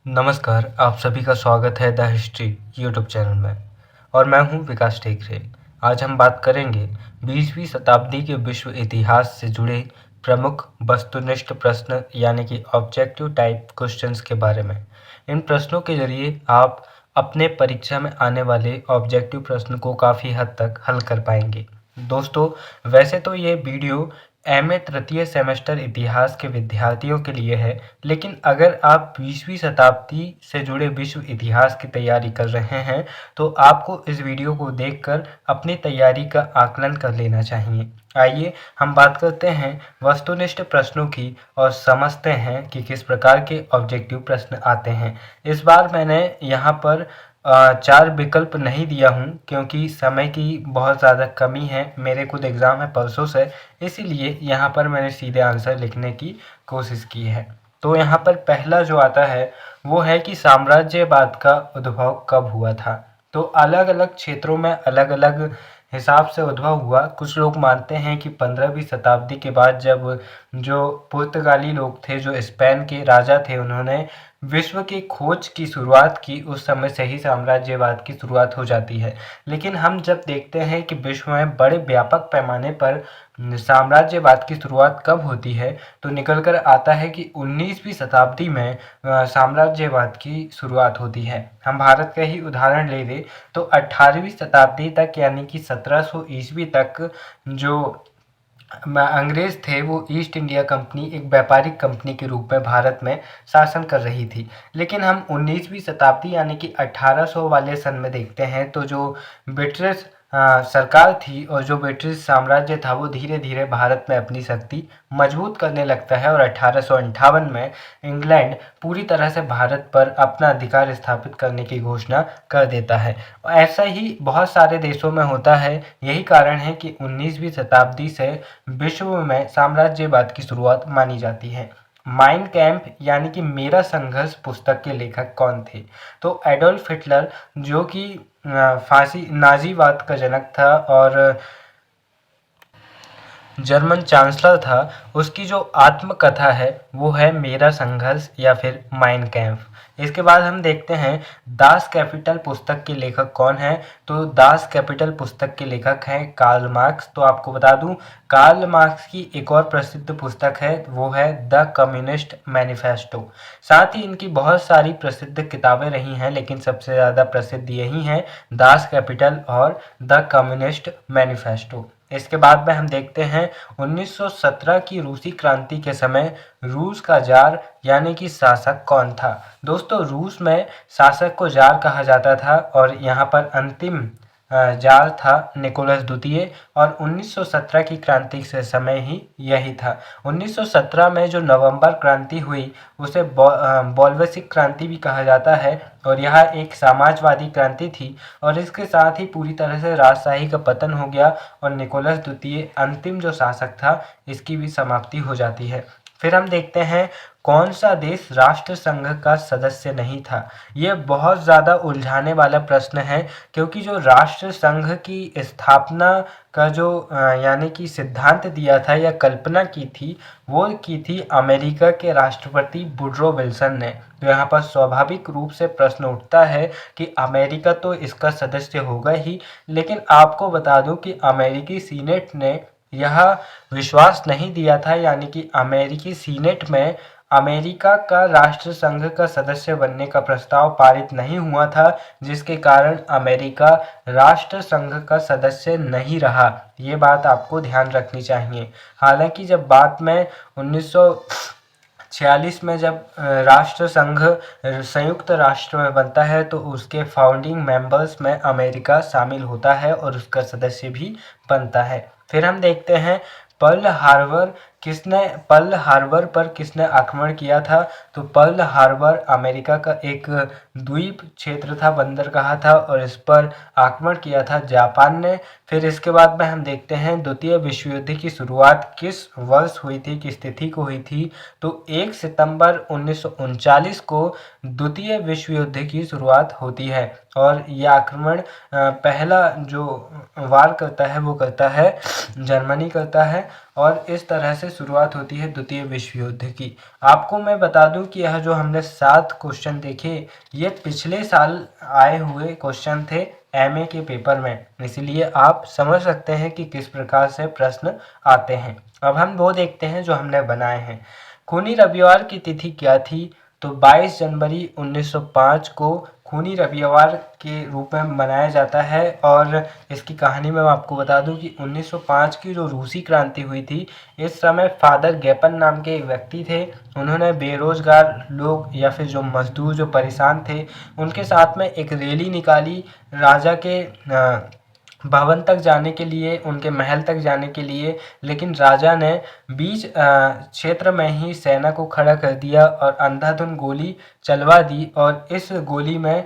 नमस्कार, आप सभी का स्वागत है द हिस्ट्री यूट्यूब चैनल में और मैं हूं विकास टेकरे। आज हम बात करेंगे 20वीं शताब्दी के विश्व इतिहास से जुड़े प्रमुख वस्तुनिष्ठ प्रश्न यानी कि ऑब्जेक्टिव टाइप क्वेश्चंस के बारे में। इन प्रश्नों के जरिए आप अपने परीक्षा में आने वाले ऑब्जेक्टिव प्रश्न को काफ़ी हद तक हल कर पाएंगे। दोस्तों, वैसे तो ये वीडियो एमए तृतीय सेमेस्टर इतिहास के विद्यार्थियों के लिए है, लेकिन अगर आप 20वीं शताब्दी से जुड़े विश्व इतिहास की तैयारी कर रहे हैं तो आपको इस वीडियो को देखकर अपनी तैयारी का आकलन कर लेना चाहिए। आइए हम बात करते हैं वस्तुनिष्ठ प्रश्नों की और समझते हैं कि किस प्रकार के ऑब्जेक्टिव प्रश्न आते हैं। इस बार मैंने यहाँ पर 4 विकल्प नहीं दिया हूँ क्योंकि समय की बहुत ज़्यादा कमी है। मेरे खुद एग्ज़ाम है परसों से, इसीलिए यहाँ पर मैंने सीधे आंसर लिखने की कोशिश की है। तो यहाँ पर पहला जो आता है वो है कि साम्राज्यवाद का उद्भव कब हुआ था। तो अलग अलग क्षेत्रों में अलग अलग हिसाब से उद्भव हुआ। कुछ लोग मानते हैं कि 15वीं शताब्दी के बाद जब जो पुर्तगाली लोग थे, जो स्पेन के राजा थे, उन्होंने विश्व की खोज की शुरुआत की, उस समय से ही साम्राज्यवाद की शुरुआत हो जाती है। लेकिन हम जब देखते हैं कि विश्व में बड़े व्यापक पैमाने पर साम्राज्यवाद की शुरुआत कब होती है तो निकल कर आता है कि 19वीं शताब्दी में साम्राज्यवाद की शुरुआत होती है। हम भारत का ही उदाहरण ले लें तो 18वीं शताब्दी तक यानी कि 1700 ईस्वी तक जो अंग्रेज थे वो ईस्ट इंडिया कंपनी एक व्यापारिक कंपनी के रूप में भारत में शासन कर रही थी। लेकिन हम 19वीं शताब्दी यानी कि 1800 वाले सन में देखते हैं तो जो ब्रिटिश सरकार थी और जो ब्रिटिश साम्राज्य था वो धीरे धीरे भारत में अपनी शक्ति मजबूत करने लगता है और 1858 में इंग्लैंड पूरी तरह से भारत पर अपना अधिकार स्थापित करने की घोषणा कर देता है। ऐसा ही बहुत सारे देशों में होता है। यही कारण है कि 19वीं शताब्दी से विश्व में साम्राज्यवाद की शुरुआत मानी जाती है। माइन कैम्प यानी कि मेरा संघर्ष पुस्तक के लेखक कौन थे? तो एडोल्फ हिटलर, जो कि फांसी नाजीवाद का जनक था और जर्मन चांसलर था, उसकी जो आत्मकथा है वो है मेरा संघर्ष या फिर माइन कैम्प। इसके बाद हम देखते हैं दास कैपिटल पुस्तक के लेखक कौन है। तो दास कैपिटल पुस्तक के लेखक हैं कार्ल मार्क्स। तो आपको बता दूं, कार्ल मार्क्स की एक और प्रसिद्ध पुस्तक है वो है द कम्युनिस्ट मैनिफेस्टो। साथ ही इनकी बहुत सारी प्रसिद्ध किताबें रही हैं, लेकिन सबसे ज़्यादा प्रसिद्ध यही हैं, दास कैपिटल और द कम्युनिस्ट मैनिफेस्टो। इसके बाद में हम देखते हैं 1917 की रूसी क्रांति के समय रूस का जार यानी कि शासक कौन था। दोस्तों, रूस में शासक को जार कहा जाता था और यहाँ पर अंतिम जार था निकोलस द्वितीय और 1917 की क्रांति से समय ही यही था। 1917 में जो नवंबर क्रांति हुई उसे बोल्शेविक क्रांति भी कहा जाता है और यह एक समाजवादी क्रांति थी और इसके साथ ही पूरी तरह से राजशाही का पतन हो गया और निकोलस द्वितीय अंतिम जो शासक था इसकी भी समाप्ति हो जाती है। फिर हम देखते हैं कौन सा देश राष्ट्र संघ का सदस्य नहीं था। यह बहुत ज़्यादा उलझाने वाला प्रश्न है क्योंकि जो राष्ट्र संघ की स्थापना का जो यानी कि सिद्धांत दिया था या कल्पना की थी वो की थी अमेरिका के राष्ट्रपति वुडरो विल्सन ने। तो यहाँ पर स्वाभाविक रूप से प्रश्न उठता है कि अमेरिका तो इसका सदस्य होगा ही, लेकिन आपको बता दूं कि अमेरिकी सीनेट ने यह विश्वास नहीं दिया था, यानी कि अमेरिकी सीनेट में अमेरिका का राष्ट्र संघ का सदस्य बनने का प्रस्ताव पारित नहीं हुआ था, जिसके कारण अमेरिका राष्ट्र संघ का सदस्य नहीं रहा। ये बात आपको ध्यान रखनी चाहिए। हालांकि जब बाद में 1946 में जब राष्ट्र संघ संयुक्त राष्ट्र में बनता है तो उसके फाउंडिंग मेंबर्स में अमेरिका शामिल होता है और उसका सदस्य भी बनता है। फिर हम देखते हैं पर्ल हार्बर पर किसने आक्रमण किया था। तो पर्ल हार्बर अमेरिका का एक द्वीप क्षेत्र था, बंदरगाह था और इस पर आक्रमण किया था जापान ने। फिर इसके बाद में हम देखते हैं द्वितीय विश्व युद्ध की शुरुआत किस वर्ष हुई थी, किस तिथि को हुई थी। तो 1 सितंबर 1939 को द्वितीय विश्व युद्ध की शुरुआत होती है और यह आक्रमण पहला जो वार करता है वो करता है जर्मनी करता है और इस तरह से शुरुआत होती है द्वितीय विश्व युद्ध की। आपको मैं बता दूं कि यह जो हमने 7 क्वेश्चन देखे, ये पिछले साल आए हुए क्वेश्चन थे एमए के पेपर में, इसलिए आप समझ सकते हैं कि किस प्रकार से प्रश्न आते हैं। अब हम वो देखते हैं जो हमने बनाए हैं। खूनी रविवार की तिथि क्या थी? तो 22 जनवरी 1905 को खूनी रविवार के रूप में मनाया जाता है। और इसकी कहानी मैं आपको बता दूं कि 1905 की जो रूसी क्रांति हुई थी, इस समय फादर गैपन नाम के एक व्यक्ति थे। उन्होंने बेरोजगार लोग या फिर जो मजदूर जो परेशान थे, उनके साथ में एक रैली निकाली राजा के भवन तक जाने के लिए, उनके महल तक जाने के लिए। लेकिन राजा ने बीच क्षेत्र में ही सेना को खड़ा कर दिया और अंधाधुंध गोली चलवा दी। और इस गोली में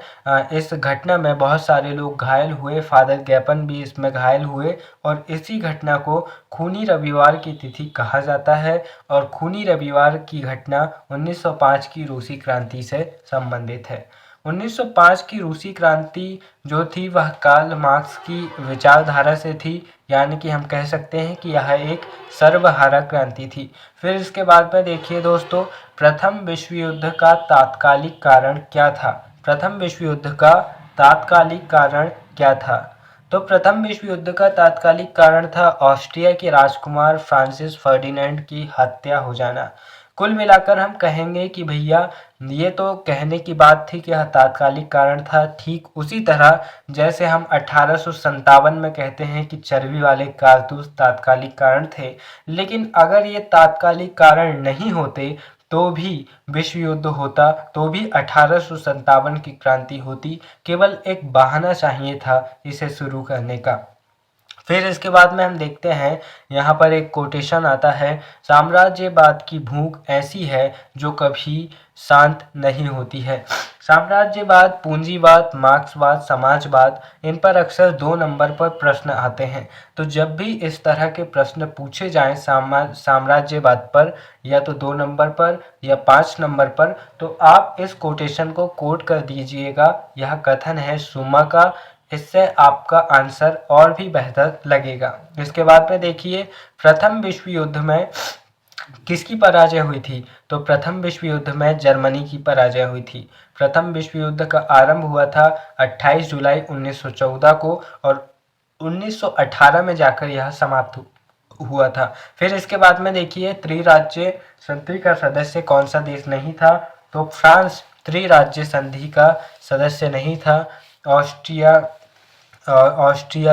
इस घटना में बहुत सारे लोग घायल हुए, फादर गैपन भी इसमें घायल हुए। और इसी घटना को खूनी रविवार की तिथि कहा जाता है। और खूनी रविवार की घटना 1905 की रूसी क्रांति से संबंधित है। 1905 की रूसी क्रांति जो थी वह कार्ल मार्क्स की विचारधारा से थी, यानी कि हम कह सकते हैं कि यह एक सर्वहारा क्रांति थी। फिर इसके बाद में देखिए दोस्तों, प्रथम विश्व युद्ध का तात्कालिक कारण क्या था? प्रथम विश्व युद्ध का तात्कालिक कारण क्या था? तो प्रथम विश्व युद्ध का तात्कालिक कारण था ऑस्ट्रिया के राजकुमार फ्रांसिस फर्डिनेंड की हत्या हो जाना। कुल मिलाकर हम कहेंगे कि भैया ये तो कहने की बात थी कि यह तात्कालिक कारण था, ठीक उसी तरह जैसे हम 1857 में कहते हैं कि चर्बी वाले कारतूस तात्कालिक कारण थे। लेकिन अगर ये तात्कालिक कारण नहीं होते तो भी विश्व युद्ध होता, तो भी 1857 की क्रांति होती। केवल एक बहाना चाहिए था इसे शुरू करने का। फिर इसके बाद में हम देखते हैं, यहाँ पर एक कोटेशन आता है, साम्राज्यवाद की भूख ऐसी है जो कभी शांत नहीं होती है। साम्राज्यवाद, पूंजीवाद, मार्क्सवाद, समाजवाद, इन पर अक्सर 2 नंबर पर प्रश्न आते हैं। तो जब भी इस तरह के प्रश्न पूछे जाएं साम्राज्यवाद पर, या तो 2 नंबर पर या 5 नंबर पर, तो आप इस कोटेशन को कोट कर दीजिएगा। यह कथन है सुमा का, इससे आपका आंसर और भी बेहतर लगेगा। इसके बाद में देखिए, प्रथम विश्व युद्ध में किसकी पराजय हुई थी? तो प्रथम विश्व युद्ध में जर्मनी की पराजय हुई थी। प्रथम विश्व युद्ध का आरंभ हुआ था 28 जुलाई 1914 को और 1918 में जाकर यह समाप्त हुआ था। फिर इसके बाद में देखिए, त्रिराज्य संधि का सदस्य कौन सा देश नहीं था? तो फ्रांस त्रिराज्य संधि का सदस्य नहीं था। ऑस्ट्रिया,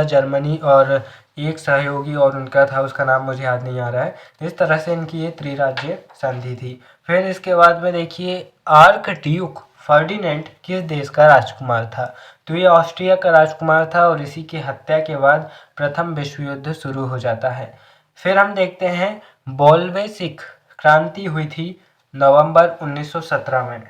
जर्मनी और एक सहयोगी और उनका था, उसका नाम मुझे याद नहीं आ रहा है। इस तरह से इनकी ये त्रिराज्य संधि थी। फिर इसके बाद में देखिए, आर्क ड्यूक फर्डिनेंड किस देश का राजकुमार था? तो ये ऑस्ट्रिया का राजकुमार था और इसी की हत्या के बाद प्रथम विश्व युद्ध शुरू हो जाता है। फिर हम देखते हैं, बोल्शेविक क्रांति हुई थी नवंबर 1917 में।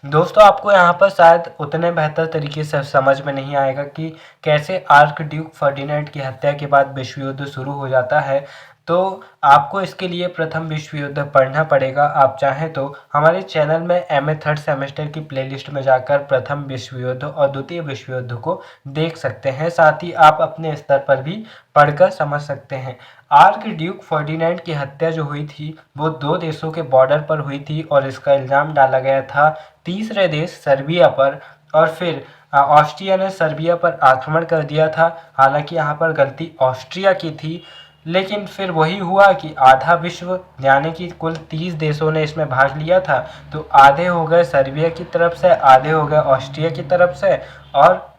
दोस्तों आपको यहाँ पर शायद उतने बेहतर तरीके से समझ में नहीं आएगा कि कैसे आर्क ड्यूक फर्डिनेंड की हत्या के बाद विश्व युद्ध शुरू हो जाता है। तो आपको इसके लिए प्रथम विश्व युद्ध पढ़ना पड़ेगा। आप चाहें तो हमारे चैनल में एमए 3rd सेमेस्टर की प्लेलिस्ट में जाकर प्रथम विश्व युद्ध और द्वितीय विश्व युद्ध को देख सकते हैं। साथ ही आप अपने स्तर पर भी पढ़कर समझ सकते हैं। आर्क ड्यूक फर्डिनेंड की हत्या जो हुई थी वो 2 देशों के बॉर्डर पर हुई थी और इसका इल्ज़ाम डाला गया था तीसरे देश सर्बिया पर। और फिर ऑस्ट्रिया ने सर्बिया पर आक्रमण कर दिया था। हालांकि यहाँ पर गलती ऑस्ट्रिया की थी, लेकिन फिर वही हुआ कि आधा विश्व यानी कि कुल 30 देशों ने इसमें भाग लिया था, तो आधे हो गए सर्बिया की तरफ से, आधे हो गए ऑस्ट्रिया की तरफ से, और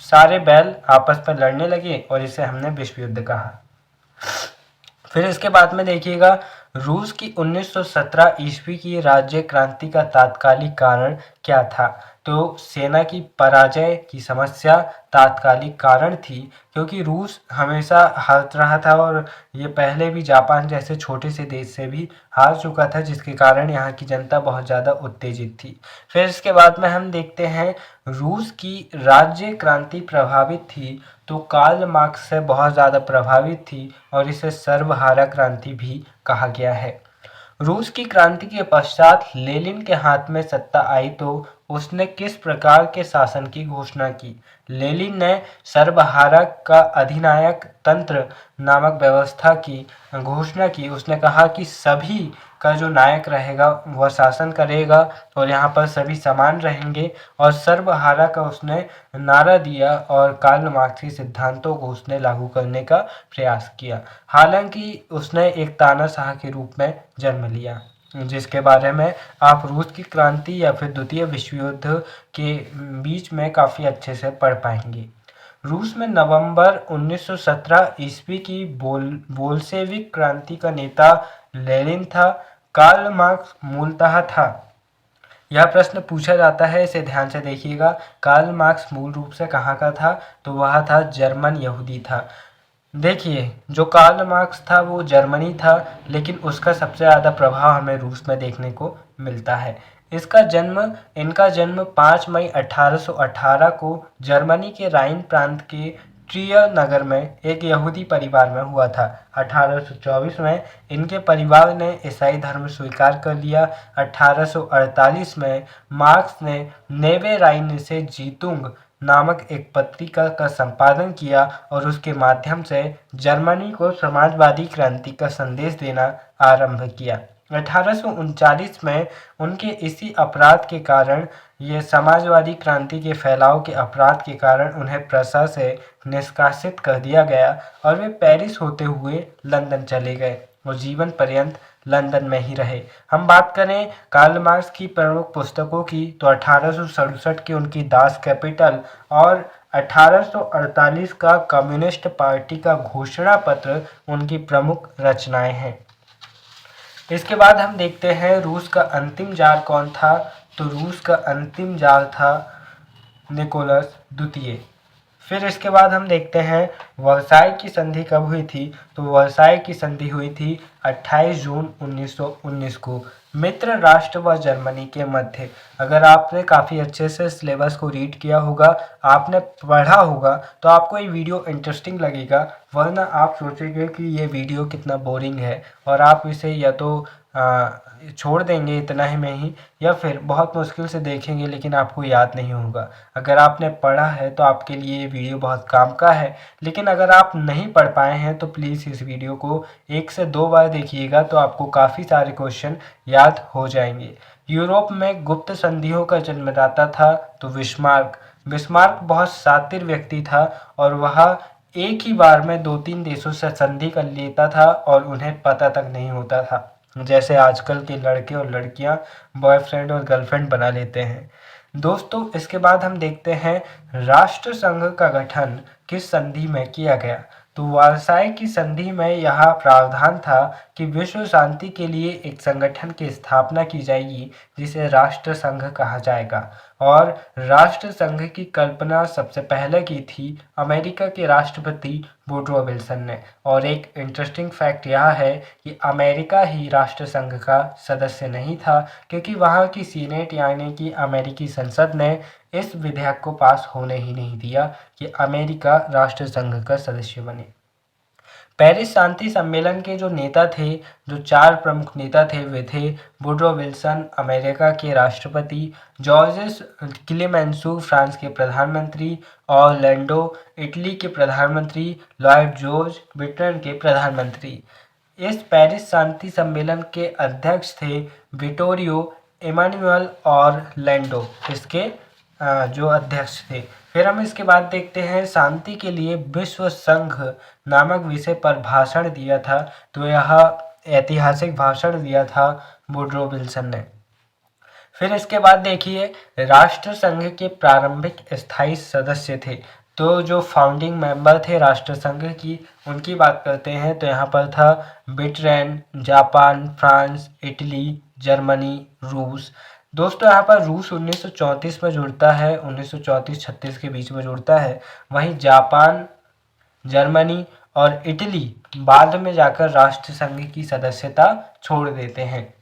सारे बैल आपस में लड़ने लगे और इसे हमने विश्व युद्ध कहा। फिर इसके बाद में देखिएगा, रूस की 1917 ईस्वी की राज्य क्रांति का तात्कालिक कारण क्या था? तो सेना की पराजय की समस्या तात्कालिक कारण थी, क्योंकि रूस हमेशा हार रहा था और ये पहले भी जापान जैसे छोटे से देश से भी हार चुका था, जिसके कारण यहाँ की जनता बहुत ज़्यादा उत्तेजित थी। फिर इसके बाद में हम देखते हैं, रूस की राज्य क्रांति प्रभावित थी तो कार्ल मार्क्स से बहुत ज़्यादा प्रभावित थी और इसे सर्वहारा क्रांति भी कहा गया है। रूस की क्रांति के पश्चात लेनिन के हाथ में सत्ता आई तो उसने किस प्रकार के शासन की घोषणा की? लेनिन ने सर्वहारा का अधिनायक तंत्र नामक व्यवस्था की घोषणा की। उसने कहा कि सभी का जो नायक रहेगा वह शासन करेगा और यहाँ पर सभी समान रहेंगे, और सर्वहारा का उसने नारा दिया और कार्ल मार्क्स के सिद्धांतों को उसने लागू करने का प्रयास किया। हालांकि उसने एक तानाशाह के रूप में जन्म लिया, जिसके बारे में आप रूस की क्रांति या फिर द्वितीय विश्व युद्ध के बीच में काफ़ी अच्छे से पढ़ पाएंगे। रूस में नवंबर 1917 ईस्वी की बोल्शेविक क्रांति का नेता लेनिन था। कार्ल मार्क्स मूलतः था। यह प्रश्न पूछा जाता है, इसे ध्यान से देखिएगा। कार्ल मार्क्स मूल रूप से कहाँ का था? तो वह था जर्मन यहूदी था। देखिए, जो कार्ल मार्क्स था वो जर्मनी था, लेकिन उसका सबसे ज़्यादा प्रभाव हमें रूस में देखने को मिलता है। इनका जन्म 5 मई 1818 को जर्मनी के राइन प्रांत के ट्रियर नगर में एक यहूदी परिवार में हुआ था। 1824 में इनके परिवार ने ईसाई धर्म स्वीकार कर लिया। 1848 में मार्क्स ने नेवे राइन से जीतुंग नामक एक पत्रिका का संपादन किया और उसके माध्यम से जर्मनी को समाजवादी क्रांति का संदेश देना आरंभ किया। 1839 में उनके इसी अपराध के कारण, ये समाजवादी क्रांति के फैलाव के अपराध के कारण, उन्हें प्रशा से निष्कासित कर दिया गया और वे पेरिस होते हुए लंदन चले गए और जीवन पर्यंत लंदन में ही रहे। हम बात करें कार्ल मार्क्स की प्रमुख पुस्तकों की, तो 1867 की उनकी दास कैपिटल और 1848 का कम्युनिस्ट पार्टी का घोषणा पत्र उनकी प्रमुख रचनाएं हैं। इसके बाद हम देखते हैं रूस का अंतिम जार कौन था। तो रूस का अंतिम जार था निकोलस द्वितीय। फिर इसके बाद हम देखते हैं वर्साई की संधि कब हुई थी। तो वर्साई की संधि हुई थी 28 जून 1919 को मित्र राष्ट्र व जर्मनी के मध्य। अगर आपने काफ़ी अच्छे से सिलेबस को रीड किया होगा, आपने पढ़ा होगा, तो आपको ये वीडियो इंटरेस्टिंग लगेगा, वरना आप सोचेंगे कि ये वीडियो कितना बोरिंग है और आप इसे या तो छोड़ देंगे इतना ही में ही, या फिर बहुत मुश्किल से देखेंगे लेकिन आपको याद नहीं होगा। अगर आपने पढ़ा है तो आपके लिए ये वीडियो बहुत काम का है, लेकिन अगर आप नहीं पढ़ पाए हैं तो प्लीज़ इस वीडियो को 1 से 2 बार देखिएगा, तो आपको काफ़ी सारे क्वेश्चन याद हो जाएंगे। यूरोप में गुप्त संधियों का जन्मदाता था तो बिस्मार्क बहुत शातिर व्यक्ति था और वह एक ही बार में 2-3 देशों से संधि कर लेता था और उन्हें पता तक नहीं होता था, जैसे आजकल के लड़के और लड़कियां बॉयफ्रेंड और गर्लफ्रेंड बना लेते हैं। दोस्तों, इसके बाद हम देखते हैं राष्ट्र संघ का गठन किस संधि में किया गया। तो वर्साई की संधि में यह प्रावधान था कि विश्व शांति के लिए एक संगठन की स्थापना की जाएगी जिसे राष्ट्र संघ कहा जाएगा, और राष्ट्र संघ की कल्पना सबसे पहले की थी अमेरिका के राष्ट्रपति वुडरो विल्सन ने। और एक इंटरेस्टिंग फैक्ट यह है कि अमेरिका ही राष्ट्र संघ का सदस्य नहीं था, क्योंकि वहाँ की सीनेट यानी कि अमेरिकी संसद ने इस विधेयक को पास होने ही नहीं दिया कि अमेरिका राष्ट्र संघ का सदस्य बने। पेरिस शांति सम्मेलन के जो नेता थे, जो 4 प्रमुख नेता थे, वे थे वुडरो विल्सन अमेरिका के राष्ट्रपति, जॉर्जेस क्लेमेंसो फ्रांस के प्रधानमंत्री, ऑरलैंडो इटली के प्रधानमंत्री, लॉयड जॉर्ज ब्रिटेन के प्रधानमंत्री। इस पेरिस शांति सम्मेलन के अध्यक्ष थे विटोरियो इमानुएल ऑरलैंडो, इसके जो अध्यक्ष थे। फिर हम इसके बाद देखते हैं शांति के लिए विश्व संघ नामक विषय पर भाषण दिया था। तो यह ऐतिहासिक भाषण दिया था वुडरो विल्सन ने। फिर इसके बाद देखिए राष्ट्र संघ के प्रारंभिक स्थायी सदस्य थे। तो जो फाउंडिंग मेंबर थे राष्ट्र संघ की, उनकी बात करते हैं तो यहाँ पर था Britain, Japan, France, Italy, Germany, रूस। दोस्तों, यहाँ पर रूस 1934 में जुड़ता है, 1934-36 के बीच में जुड़ता है। वहीं जापान, जर्मनी और इटली बाद में जाकर राष्ट्र संघ की सदस्यता छोड़ देते हैं।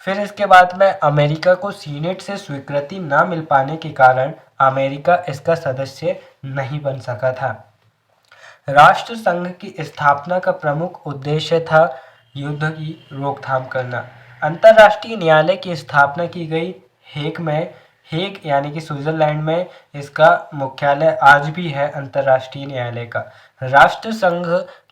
फिर इसके बाद में अमेरिका को सीनेट से स्वीकृति न मिल पाने के कारण अमेरिका इसका सदस्य नहीं बन सका था। राष्ट्र संघ की स्थापना का प्रमुख उद्देश्य था युद्ध की रोकथाम करना। अंतर्राष्ट्रीय न्यायालय की स्थापना की गई हेग में। हेग यानी कि स्विट्जरलैंड में इसका मुख्यालय आज भी है अंतर्राष्ट्रीय न्यायालय का। राष्ट्र संघ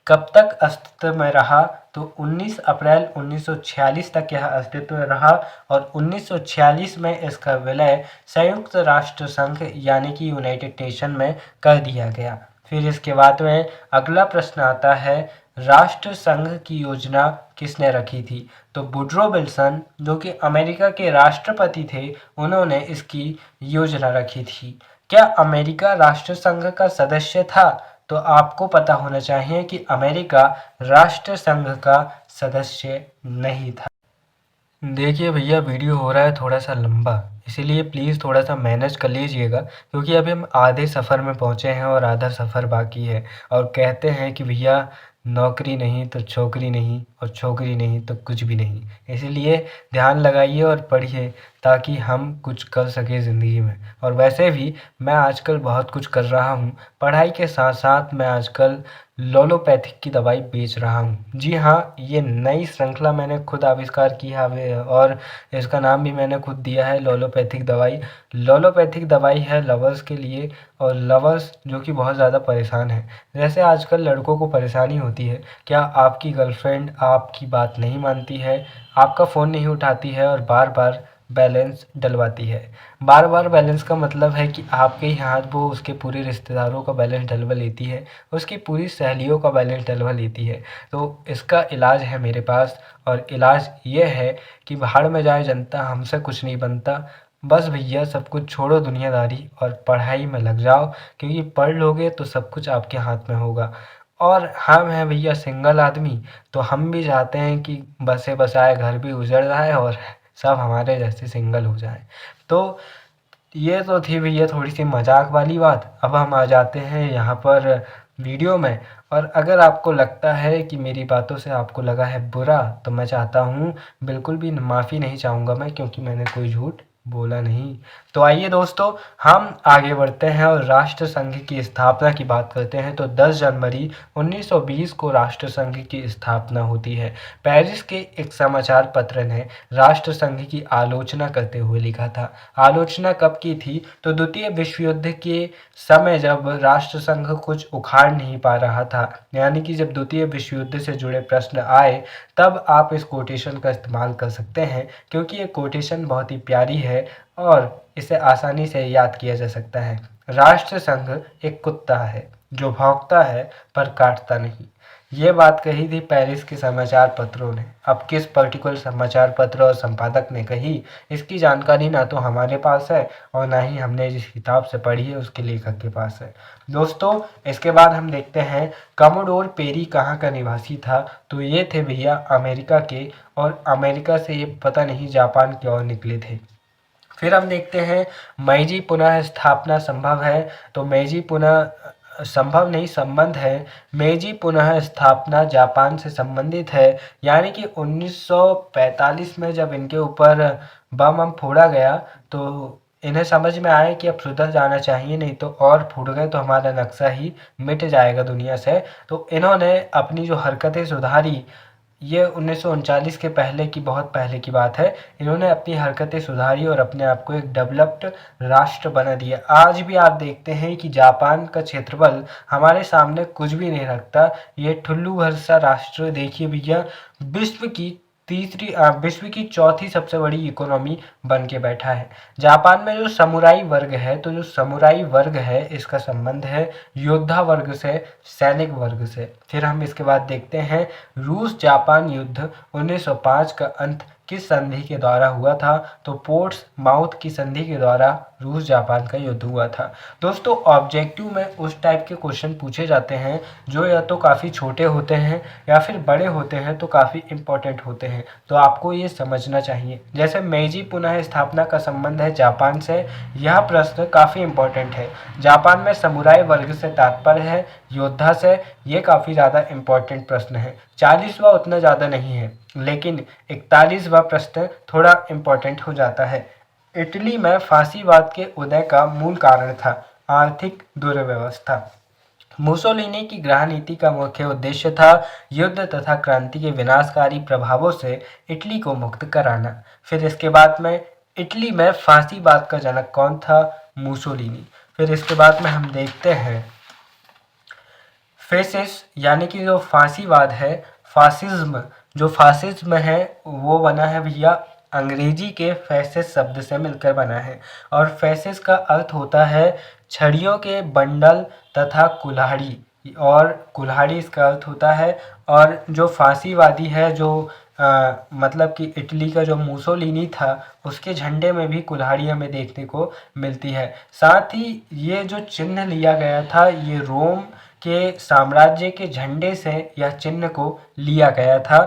कब तक अस्तित्व में रहा? तो 19 अप्रैल 1946 तक यह अस्तित्व में रहा और 1946 में इसका विलय संयुक्त राष्ट्र संघ यानी कि यूनाइटेड नेशन में कर दिया गया। फिर इसके बाद में अगला प्रश्न आता है, राष्ट्र संघ की योजना किसने रखी थी? तो वुडरो विल्सन जो कि अमेरिका के राष्ट्रपति थे, उन्होंने इसकी योजना रखी थी। क्या अमेरिका राष्ट्र संघ का सदस्य था? तो आपको पता होना चाहिए कि अमेरिका राष्ट्र संघ का सदस्य नहीं था। देखिए भैया, वीडियो हो रहा है थोड़ा सा लंबा, इसीलिए प्लीज़ थोड़ा सा मैनेज कर लीजिएगा, क्योंकि अभी हम आधे सफ़र में पहुंचे हैं और आधा सफ़र बाकी है। और कहते हैं कि भैया नौकरी नहीं तो छोकरी नहीं और छोकरी नहीं तो कुछ भी नहीं। इसीलिए ध्यान लगाइए और पढ़िए ताकि हम कुछ कर सकें ज़िंदगी में। और वैसे भी मैं आजकल बहुत कुछ कर रहा हूँ, पढ़ाई के साथ साथ मैं आजकल लोलोपैथिक की दवाई बेच रहा हूँ। जी हाँ, ये नई श्रृंखला मैंने खुद आविष्कार किया है और इसका नाम भी मैंने खुद दिया है लोलोपैथिक दवाई। लोलोपैथिक दवाई है लवर्स के लिए, और लवर्स जो कि बहुत ज़्यादा परेशान हैं। जैसे आजकल लड़कों को परेशानी होती है, क्या आपकी गर्लफ्रेंड आपकी बात नहीं मानती है, आपका फ़ोन नहीं उठाती है और बार बार बैलेंस डलवाती है। बार बार बैलेंस का मतलब है कि आपके ही हाथ वो उसके पूरे रिश्तेदारों का बैलेंस डलवा लेती है, उसकी पूरी सहेलियों का बैलेंस डलवा लेती है। तो इसका इलाज है मेरे पास, और इलाज ये है कि भाड़ में जाए जनता, हमसे कुछ नहीं बनता। बस भैया सब कुछ छोड़ो दुनियादारी और पढ़ाई में लग जाओ, क्योंकि पढ़ लोगे तो सब कुछ आपके हाथ में होगा। और हम हैं भैया सिंगल आदमी, तो हम भी चाहते हैं कि बसे बसाए घर भी उजड़ जाए और सब हमारे जैसे सिंगल हो जाए। तो ये तो थी भैया थोड़ी सी मजाक वाली बात। अब हम आ जाते हैं यहाँ पर वीडियो में। और अगर आपको लगता है कि मेरी बातों से आपको लगा है बुरा, तो मैं चाहता हूँ, बिल्कुल भी माफ़ी नहीं चाहूँगा मैं, क्योंकि मैंने कोई झूठ बोला नहीं। तो आइए दोस्तों, हम आगे बढ़ते हैं और राष्ट्र संघ की स्थापना की बात करते हैं। तो 10 जनवरी 1920 को राष्ट्र संघ की स्थापना होती है। पेरिस के एक समाचार पत्र ने राष्ट्र संघ की आलोचना करते हुए लिखा था। आलोचना कब की थी? तो द्वितीय विश्व युद्ध के समय, जब राष्ट्र संघ कुछ उखाड़ नहीं पा रहा था, यानी कि जब द्वितीय विश्व युद्ध से जुड़े प्रश्न आए, तब आप इस कोटेशन का इस्तेमाल कर सकते हैं, क्योंकि ये कोटेशन बहुत ही प्यारी है और इसे आसानी से याद किया जा सकता है। राष्ट्र संघ एक कुत्ता है जो भौंकता है पर काटता नहीं। ये बात कही थी पेरिस के समाचार पत्रों ने। अब किस पर्टिकुलर समाचार पत्र और संपादक ने कही, इसकी जानकारी ना तो हमारे पास है और ना ही हमने जिस किताब से पढ़ी है उसके लेखक के पास है। दोस्तों, इसके बाद हम देखते हैं कमोडोर पेरी कहाँ का निवासी था। तो ये थे भैया अमेरिका के, और अमेरिका से ये पता नहीं जापान की ओर निकले थे। फिर हम देखते हैं मेईजी पुनः स्थापना संभव है। तो मेईजी पुनः संभव नहीं, संबंध है। मेईजी पुनः स्थापना जापान से संबंधित है, यानी कि 1945 में जब इनके ऊपर बम फोड़ा गया, तो इन्हें समझ में आया कि अब सुधर जाना चाहिए, नहीं तो और फूट गए तो हमारा नक्शा ही मिट जाएगा दुनिया से। तो इन्होंने अपनी जो हरकतें सुधारी, ये 1939 के पहले की, बहुत पहले की बात है। इन्होंने अपनी हरकतें सुधारी और अपने आप को एक डेवलप्ड राष्ट्र बना दिया। आज भी आप देखते हैं कि जापान का क्षेत्रफल हमारे सामने कुछ भी नहीं रखता। ये ठुल्लू भर सा राष्ट्र, देखिए भैया, विश्व की चौथी सबसे बड़ी इकोनॉमी बन के बैठा है। जापान में जो समुराई वर्ग है, तो जो समुराई वर्ग है इसका संबंध है योद्धा वर्ग से, सैनिक वर्ग से। फिर हम इसके बाद देखते हैं रूस जापान युद्ध 1905 का अंत किस संधि के द्वारा हुआ था? तो पोर्ट्स माउथ की संधि के द्वारा रूस जापान का युद्ध हुआ था। दोस्तों, ऑब्जेक्टिव में उस टाइप के क्वेश्चन पूछे जाते हैं जो या तो काफ़ी छोटे होते हैं या फिर बड़े होते हैं तो काफ़ी इंपॉर्टेंट होते हैं, तो आपको ये समझना चाहिए। जैसे मेईजी पुनः स्थापना का संबंध है जापान से, यह प्रश्न काफ़ी इंपॉर्टेंट है। जापान में समुराई वर्ग से तात्पर्य है योद्धा से, ये काफ़ी ज़्यादा इंपॉर्टेंट प्रश्न है। 40वां उतना ज़्यादा नहीं है, लेकिन 41वां प्रश्न थोड़ा इंपॉर्टेंट हो जाता है। इटली में फांसीवाद के उदय का मूल कारण था आर्थिक दुर्व्यवस्था। मुसोलिनी की गृह नीति का मुख्य उद्देश्य था युद्ध तथा क्रांति के विनाशकारी प्रभावों से इटली को मुक्त कराना। फिर इसके बाद में इटली में फांसीवाद का जनक कौन था? मुसोलिनी। फिर इसके बाद में हम देखते हैं फेसिस यानी कि जो फांसीवाद है, फासिज्म, जो फासिज्म है वो बना है भैया अंग्रेजी के फैसिस शब्द से मिलकर बना है। और फैसिस का अर्थ होता है छड़ियों के बंडल तथा कुल्हाड़ी, और कुल्हाड़ी इसका अर्थ होता है। और जो फांसीवादी है, जो मतलब कि इटली का जो मुसोलिनी था, उसके झंडे में भी कुल्हाड़ी हमें देखने को मिलती है। साथ ही ये जो चिन्ह लिया गया था, ये रोम के साम्राज्य के झंडे से यह चिन्ह को लिया गया था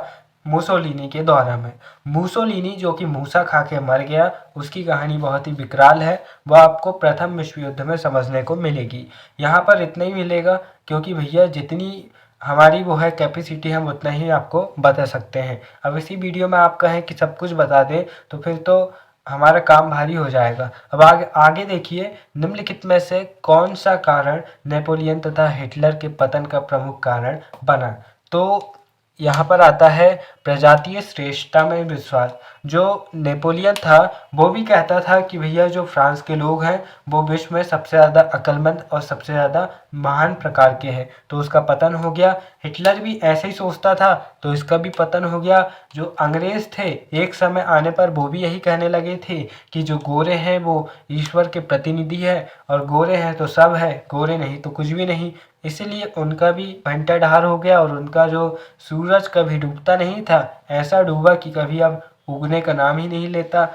मुसोलिनी के द्वारा में। मुसोलिनी जो कि मूसा खा के मर गया, उसकी कहानी बहुत ही विकराल है, वह आपको प्रथम विश्व युद्ध में समझने को मिलेगी। यहाँ पर इतना ही मिलेगा क्योंकि भैया जितनी हमारी वो है कैपेसिटी, हम उतना ही आपको बता सकते हैं। अब इसी वीडियो में आप कहें कि सब कुछ बता दें तो फिर तो हमारा काम भारी हो जाएगा। अब आगे देखिए, निम्नलिखित में से कौन सा कारण नेपोलियन तथा हिटलर के पतन का प्रमुख कारण बना? तो यहाँ पर आता है प्रजातीय श्रेष्ठता में विश्वास। जो नेपोलियन था वो भी कहता था कि भैया जो फ्रांस के लोग हैं वो विश्व में सबसे ज़्यादा अक्लमंद और सबसे ज़्यादा महान प्रकार के हैं, तो उसका पतन हो गया। हिटलर भी ऐसे ही सोचता था, तो इसका भी पतन हो गया। जो अंग्रेज़ थे, एक समय आने पर वो भी यही कहने लगे थे कि जो गोरे हैं वो ईश्वर के प्रतिनिधि है, और गोरे हैं तो सब है, गोरे नहीं तो कुछ भी नहीं। इसीलिए उनका भी भंटाढार हो गया, और उनका जो सूरज कभी डूबता नहीं था, ऐसा डूबा कि कभी अब उगने का नाम ही नहीं लेता।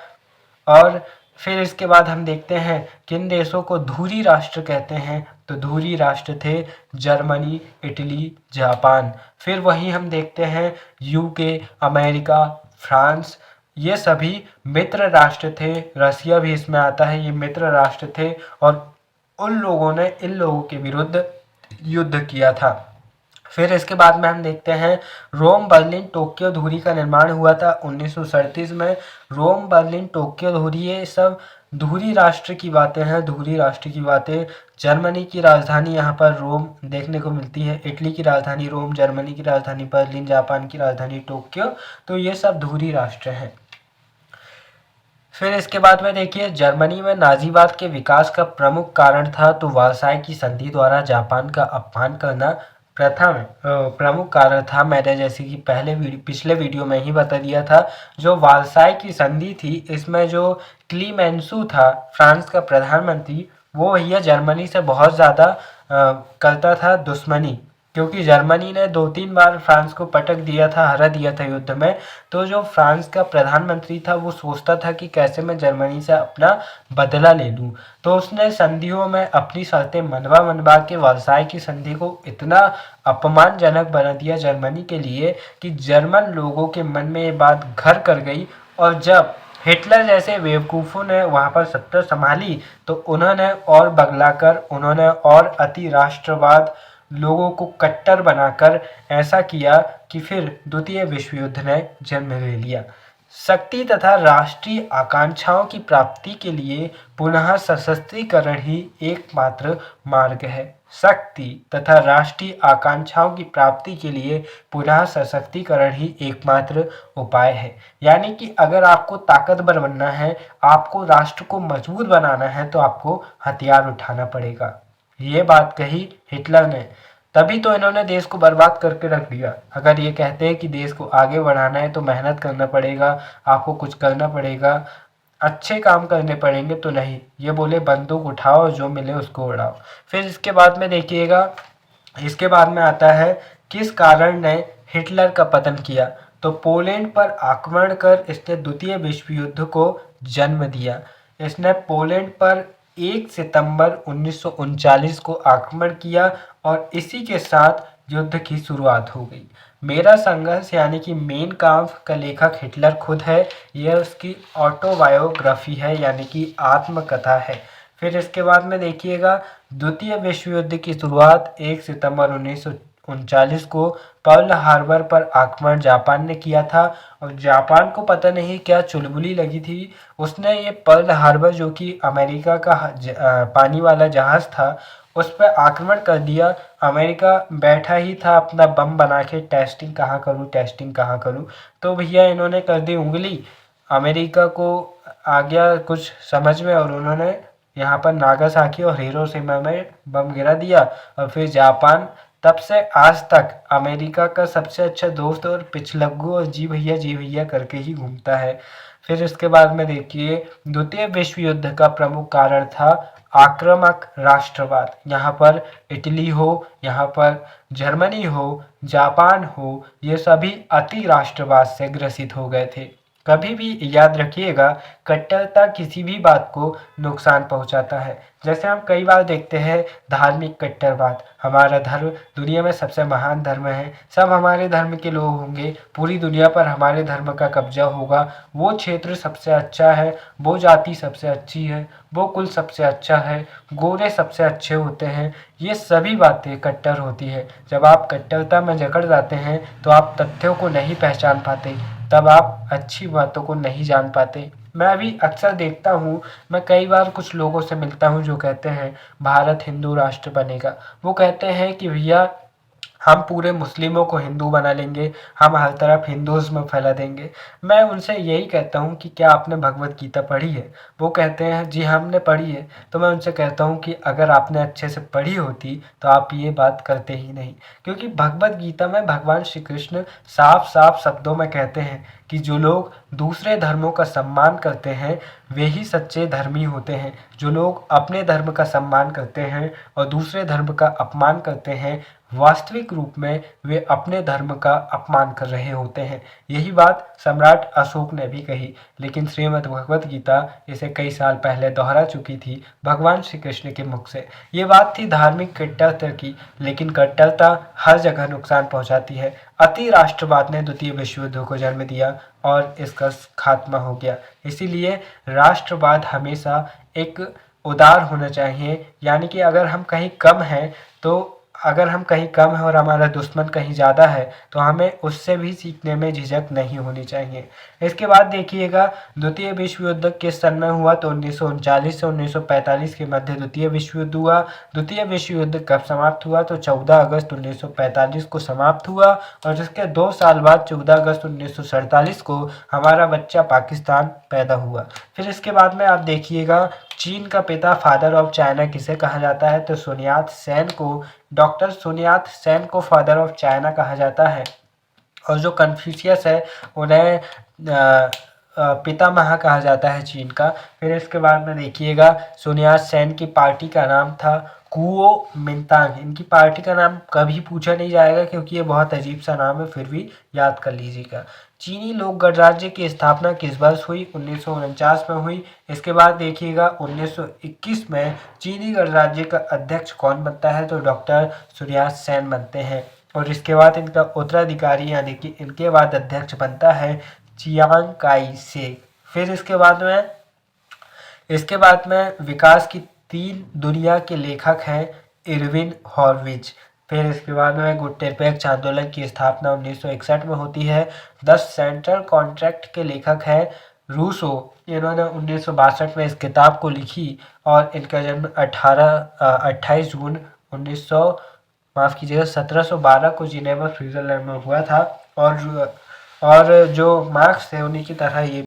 और फिर इसके बाद हम देखते हैं किन देशों को धुरी राष्ट्र कहते हैं, तो धुरी राष्ट्र थे जर्मनी, इटली, जापान। फिर वहीं हम देखते हैं यूके, अमेरिका, फ्रांस, ये सभी मित्र राष्ट्र थे। रसिया भी इसमें आता है, ये मित्र राष्ट्र थे, और उन लोगों ने इन लोगों के विरुद्ध युद्ध किया था। फिर इसके बाद में हम देखते हैं रोम, बर्लिन, टोक्यो धुरी का निर्माण हुआ था 1937 में। रोम, बर्लिन, टोक्यो धुरी, ये सब धुरी राष्ट्र की बातें हैं, धुरी राष्ट्र की बातें। जर्मनी की राजधानी यहाँ पर रोम देखने को मिलती है, इटली की राजधानी रोम, जर्मनी की राजधानी बर्लिन, जापान की राजधानी टोक्यो, तो ये सब धुरी राष्ट्र हैं। फिर इसके बाद में देखिए, जर्मनी में नाजीवाद के विकास का प्रमुख कारण था तो वर्साई की संधि द्वारा जापान का अपमान करना प्रथम प्रमुख कारण था। मैंने जैसे कि पिछले वीडियो में ही बता दिया था। जो वर्साई की संधि थी, इसमें जो क्लीमेंसु था फ्रांस का प्रधानमंत्री, वो भैया जर्मनी से बहुत ज़्यादा करता था दुश्मनी, क्योंकि जर्मनी ने 2-3 बार फ्रांस को पटक दिया था, हरा दिया था युद्ध में। तो जो फ्रांस का प्रधानमंत्री था वो सोचता था कि कैसे मैं जर्मनी से अपना बदला ले लूँ, तो उसने संधियों में अपनी शर्तें मनवा के वर्साई की संधि को इतना अपमानजनक बना दिया जर्मनी के लिए कि जर्मन लोगों के मन में ये बात घर कर गई। और जब हिटलर जैसे बेवकूफ़ों ने वहाँ पर सत्ता संभाली, तो उन्होंने और बगलाकर, उन्होंने और अति राष्ट्रवाद, लोगों को कट्टर बनाकर ऐसा किया कि फिर द्वितीय विश्व युद्ध ने जन्म ले लिया। शक्ति तथा राष्ट्रीय आकांक्षाओं की प्राप्ति के लिए पुनः सशस्त्रीकरण ही एकमात्र मार्ग है। शक्ति तथा राष्ट्रीय आकांक्षाओं की प्राप्ति के लिए पुनः सशक्तिकरण ही एकमात्र उपाय है। यानी कि अगर आपको ताकतवर बनना है, आपको राष्ट्र को मजबूत बनाना है, तो आपको हथियार उठाना पड़ेगा। ये बात कही हिटलर ने, तभी तो इन्होंने देश को बर्बाद करके रख दिया। अगर ये कहते हैं कि देश को आगे बढ़ाना है तो मेहनत करना पड़ेगा, आपको कुछ करना पड़ेगा, अच्छे काम करने पड़ेंगे, तो नहीं, ये बोले बंदूक उठाओ, जो मिले उसको उड़ाओ। फिर इसके बाद में देखिएगा, इसके बाद में आता है किस कारण ने हिटलर का पतन किया, तो पोलैंड पर आक्रमण कर इसने द्वितीय विश्व युद्ध को जन्म दिया। इसने पोलैंड पर 1 सितंबर 1939 को आक्रमण किया, और इसी के साथ युद्ध की शुरुआत हो गई। मेरा संघर्ष यानी कि मेन काम्फ का लेखक हिटलर खुद है, यह उसकी ऑटोबायोग्राफी है, यानी कि आत्मकथा है। फिर इसके बाद में देखिएगा, द्वितीय विश्व युद्ध की शुरुआत 1 सितंबर 1939 को पर्ल हार्बर पर आक्रमण जापान ने किया था। और जापान को पता नहीं क्या चुलबुली लगी थी, उसने ये पर्ल हार्बर, जो कि अमेरिका का पानी वाला जहाज़ था, उस पर आक्रमण कर दिया। अमेरिका बैठा ही था अपना बम बना के, टेस्टिंग कहाँ करूँ, टेस्टिंग कहाँ करूँ, तो भैया इन्होंने कर दी उंगली, अमेरिका को आ गया कुछ समझ में और उन्होंने यहाँ पर नागासाकी और हिरोशिमा में बम गिरा दिया। और फिर जापान तब से आज तक अमेरिका का सबसे अच्छा दोस्त और पिछलग्गू और जी भैया करके ही घूमता है। फिर इसके बाद में देखिए द्वितीय विश्व युद्ध का प्रमुख कारण था आक्रामक राष्ट्रवाद। यहाँ पर इटली हो, यहाँ पर जर्मनी हो, जापान हो, ये सभी अति राष्ट्रवाद से ग्रसित हो गए थे। कभी भी याद रखिएगा, कट्टरता किसी भी बात को नुकसान पहुंचाता है। जैसे हम कई बार देखते हैं धार्मिक कट्टरवाद, हमारा धर्म दुनिया में सबसे महान धर्म है, सब हमारे धर्म के लोग होंगे, पूरी दुनिया पर हमारे धर्म का कब्जा होगा, वो क्षेत्र सबसे अच्छा है, वो जाति सबसे अच्छी है, वो कुल सबसे अच्छा है, गोरे सबसे अच्छे होते हैं। ये सभी बातें कट्टर होती है। जब आप कट्टरता में जकड़ जाते हैं तो आप तथ्यों को नहीं पहचान पाते, तब आप अच्छी बातों को नहीं जान पाते। मैं अभी अक्सर देखता हूँ, मैं कई बार कुछ लोगों से मिलता हूँ जो कहते हैं भारत हिंदू राष्ट्र बनेगा। वो कहते हैं कि भैया हम पूरे मुस्लिमों को हिंदू बना लेंगे, हम हर तरफ हिंदुज़्म फैला देंगे। मैं उनसे यही कहता हूँ कि क्या आपने भगवत गीता पढ़ी है? वो कहते हैं जी हमने पढ़ी है। तो मैं उनसे कहता हूँ कि अगर आपने अच्छे से पढ़ी होती तो आप ये बात करते ही नहीं। क्योंकि भगवत गीता में भगवान श्री कृष्ण साफ साफ शब्दों में कहते हैं कि जो लोग दूसरे धर्मों का सम्मान करते हैं वे ही सच्चे धर्मी होते हैं। जो लोग अपने धर्म का सम्मान करते हैं और दूसरे धर्म का अपमान करते हैं, वास्तविक रूप में वे अपने धर्म का अपमान कर रहे होते हैं। यही बात सम्राट अशोक ने भी कही, लेकिन श्रीमद् भगवत गीता इसे कई साल पहले दोहरा चुकी थी भगवान श्री कृष्ण के मुख से। ये बात थी धार्मिक कट्टरता की, लेकिन कट्टरता हर जगह नुकसान पहुंचाती है। अति राष्ट्रवाद ने द्वितीय विश्व युद्ध को जन्म दिया और इसका खात्मा हो गया। इसीलिए राष्ट्रवाद हमेशा एक उदार होना चाहिए, यानी कि अगर हम कहीं कम हैं तो अगर हम कहीं कम हैं और हमारा दुश्मन कहीं ज़्यादा है तो हमें उससे भी सीखने में झिझक नहीं होनी चाहिए। इसके बाद देखिएगा द्वितीय विश्व युद्ध किस सन में हुआ, तो 1939 से 1945 के मध्य द्वितीय विश्व युद्ध हुआ। द्वितीय विश्व युद्ध कब समाप्त हुआ, तो 14 अगस्त 1945 को समाप्त हुआ और इसके 2 साल बाद 14 अगस्त 1947 को हमारा बच्चा पाकिस्तान पैदा हुआ। फिर इसके बाद में आप देखिएगा चीन का पिता फादर ऑफ चाइना किसे कहा जाता है, तो सुनियात सेन को, डॉक्टर सुनियात सेन को फादर ऑफ चाइना कहा जाता है। और जो कन्फ्यूशियस है उन्हें पितामह कहा जाता है चीन का। फिर इसके बाद में देखिएगा सुनियात सेन की पार्टी का नाम था कुओ मिंतांग। इनकी पार्टी का नाम कभी पूछा नहीं जाएगा क्योंकि ये बहुत अजीब सा नाम है, फिर भी याद कर लीजिएगा। चीनी लोक गणराज्य की स्थापना किस वर्ष हुई, 1949 में हुई। इसके बाद देखिएगा 1921 में चीनी गणराज्य का अध्यक्ष कौन बनता है, तो डॉक्टर सुनियात सेन बनते हैं। और इसके बाद इनका उत्तराधिकारी यानी कि इनके बाद अध्यक्ष बनता है चियांग काई शेक। फिर इसके बाद में विकास की 3 दुनिया के लेखक हैं इरविन हॉर्विच। फिर इसके बाद में गुड निरपेक्ष आंदोलन की स्थापना 1961 में होती है। द सेंट्रल कॉन्ट्रैक्ट के लेखक हैं रूसो। इन्होंने 1962 में इस किताब को लिखी और इनका जन्म 28 जून 1712 को जिनेवा स्विट्जरलैंड में हुआ था। और जो मार्क्स थे उन्हीं की तरह ये